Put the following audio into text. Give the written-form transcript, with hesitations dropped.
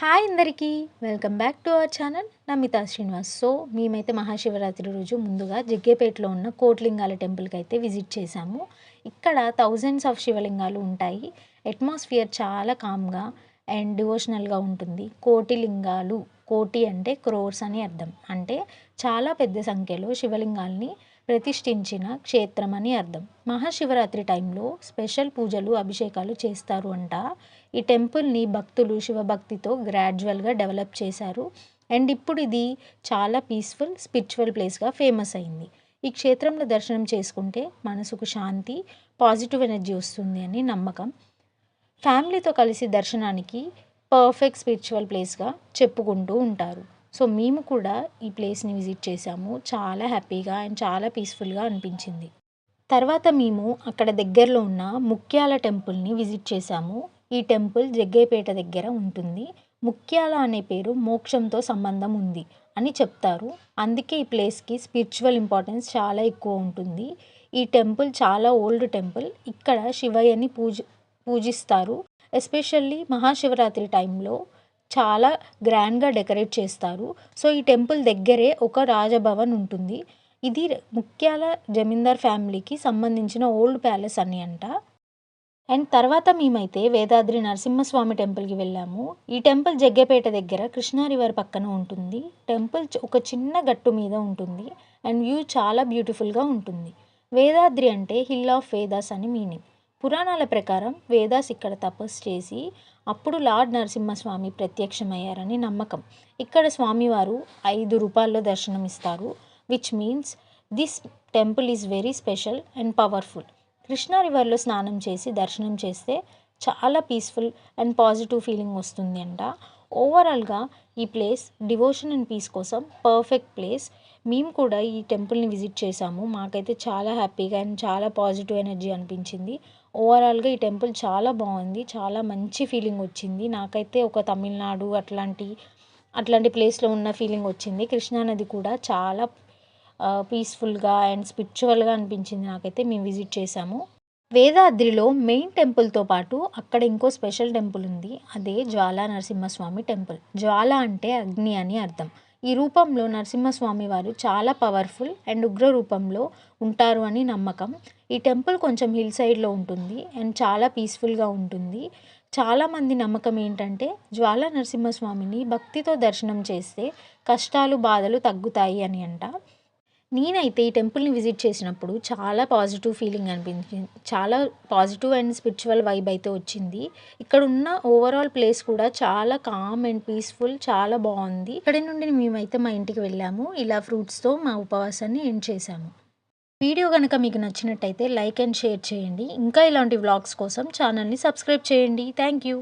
Hi అందరికీ welcome back to our channel Namita Srinivas. మేమైతే మహాశివరాత్రి రోజు ముందుగా జగ్గేపేటలో ఉన్న కోటిలింగాల టెంపుల్కి అయితే విజిట్ చేశాము. ఇక్కడ థౌజండ్స్ ఆఫ్ శివలింగాలు ఉంటాయి. అట్మాస్ఫియర్ చాలా కామ్గా అండ్ డివోషనల్గా ఉంటుంది. కోటిలింగాలు, కోటి అంటే క్రోర్స్ అని అర్థం. అంటే చాలా పెద్ద సంఖ్యలో శివలింగాల్ని ప్రతిష్ఠించిన క్షేత్రం అని అర్థం. మహాశివరాత్రి టైంలో స్పెషల్ పూజలు, అభిషేకాలు చేస్తారు అంట. ఈ టెంపుల్ని భక్తులు శివభక్తితో గ్రాడ్యువల్గా డెవలప్ చేశారు. అండ్ ఇప్పుడు ఇది చాలా పీస్ఫుల్ స్పిరిచువల్ ప్లేస్గా ఫేమస్ అయింది. ఈ క్షేత్రంలో దర్శనం చేసుకుంటే మనసుకు శాంతి, పాజిటివ్ ఎనర్జీ వస్తుంది అని నమ్మకం. ఫ్యామిలీతో కలిసి దర్శనానికి పర్ఫెక్ట్ స్పిరిచువల్ ప్లేస్గా చెప్పుకుంటూ ఉంటారు. మేము కూడా ఈ ప్లేస్ని విజిట్ చేసాము. చాలా హ్యాపీగా అండ్ చాలా పీస్ఫుల్గా అనిపించింది. తర్వాత మేము అక్కడ దగ్గరలో ఉన్న ముక్యాల టెంపుల్ని విజిట్ చేసాము. ఈ టెంపుల్ జగ్గేపేట దగ్గర ఉంటుంది. ముక్యాల అనే పేరు మోక్షంతో సంబంధం ఉంది అని చెప్తారు. అందుకే ఈ ప్లేస్కి స్పిరిచువల్ ఇంపార్టెన్స్ చాలా ఎక్కువ ఉంటుంది. ఈ టెంపుల్ చాలా ఓల్డ్ టెంపుల్. ఇక్కడ శివయ్యని పూజిస్తారు. ఎస్పెషల్లీ మహాశివరాత్రి టైంలో చాలా గ్రాండ్గా డెకరేట్ చేస్తారు. ఈ టెంపుల్ దగ్గరే ఒక రాజభవన్ ఉంటుంది. ఇది ముక్యాల జమీందార్ ఫ్యామిలీకి సంబంధించిన ఓల్డ్ ప్యాలెస్ అని అంట. అండ్ తర్వాత మేమైతే వేదాద్రి నరసింహస్వామి టెంపుల్కి వెళ్ళాము. ఈ టెంపుల్ జగ్గేపేట దగ్గర కృష్ణా రివర్ పక్కన ఉంటుంది. టెంపుల్ ఒక చిన్న గట్టు మీద ఉంటుంది అండ్ వ్యూ చాలా బ్యూటిఫుల్గా ఉంటుంది. వేదాద్రి అంటే హిల్ ఆఫ్ వేదాస్ అని మీనింగ్. పురాణాల ప్రకారం వేదాస్ ఇక్కడ తపస్సు చేసి అప్పుడు లార్డ్ నరసింహస్వామి ప్రత్యక్షమయ్యారని నమ్మకం. ఇక్కడ స్వామివారు 5 రూపాల్లో దర్శనమిస్తారు. Which means this temple is very special and powerful. Krishna రివర్లో స్నానం చేసి దర్శనం చేస్తే చాలా పీస్ఫుల్ అండ్ పాజిటివ్ ఫీలింగ్ వస్తుంది అంట. ఓవరాల్గా ఈ ప్లేస్ డివోషన్ అండ్ పీస్ కోసం పర్ఫెక్ట్ ప్లేస్. మేము కూడా ఈ టెంపుల్ని విజిట్ చేసాము. మాకైతే చాలా హ్యాపీగా అండ్ చాలా పాజిటివ్ ఎనర్జీ అనిపించింది. ఓవరాల్గా ఈ టెంపుల్ చాలా బాగుంది. చాలా మంచి ఫీలింగ్ వచ్చింది. నాకైతే ఒక తమిళనాడు అట్లాంటి ప్లేస్లో ఉన్న ఫీలింగ్ వచ్చింది. కృష్ణానది కూడా చాలా పీస్ఫుల్గా అండ్ స్పిరిచువల్గా అనిపించింది నాకైతే. మేము విజిట్ చేసాము. వేదాద్రిలో మెయిన్ టెంపుల్తో పాటు అక్కడ ఇంకో స్పెషల్ టెంపుల్ ఉంది. అదే జ్వాలా నరసింహస్వామి టెంపుల్. జ్వాల అంటే అగ్ని అని అర్థం. ఈ రూపంలో నరసింహస్వామి వారు చాలా పవర్ఫుల్ అండ్ ఉగ్ర రూపంలో ఉంటారు అని నమ్మకం. ఈ టెంపుల్ కొంచెం హిల్ సైడ్లో ఉంటుంది అండ్ చాలా పీస్ఫుల్గా ఉంటుంది. చాలామంది నమ్మకం ఏంటంటే జ్వాలా నరసింహస్వామిని భక్తితో దర్శనం చేస్తే కష్టాలు, బాధలు తగ్గుతాయి అని అంట. నేనైతే ఈ టెంపుల్ని విజిట్ చేసినప్పుడు చాలా పాజిటివ్ ఫీలింగ్ అనిపించింది. చాలా పాజిటివ్ అండ్ స్పిరిచువల్ వైబ్ అయితే వచ్చింది. ఇక్కడ ఉన్న ఓవరాల్ ప్లేస్ కూడా చాలా కామ్ అండ్ పీస్ఫుల్, చాలా బాగుంది. ఇక్కడి నుండి మేమైతే మా ఇంటికి వెళ్ళాము. ఇలా ఫ్రూట్స్తో మా ఉపవాసాన్ని ఎండ్ చేశాము. వీడియో కనుక మీకు నచ్చినట్టయితే లైక్ అండ్ షేర్ చేయండి. ఇంకా ఇలాంటి వ్లాగ్స్ కోసం ఛానల్ని సబ్స్క్రైబ్ చేయండి. Thank you.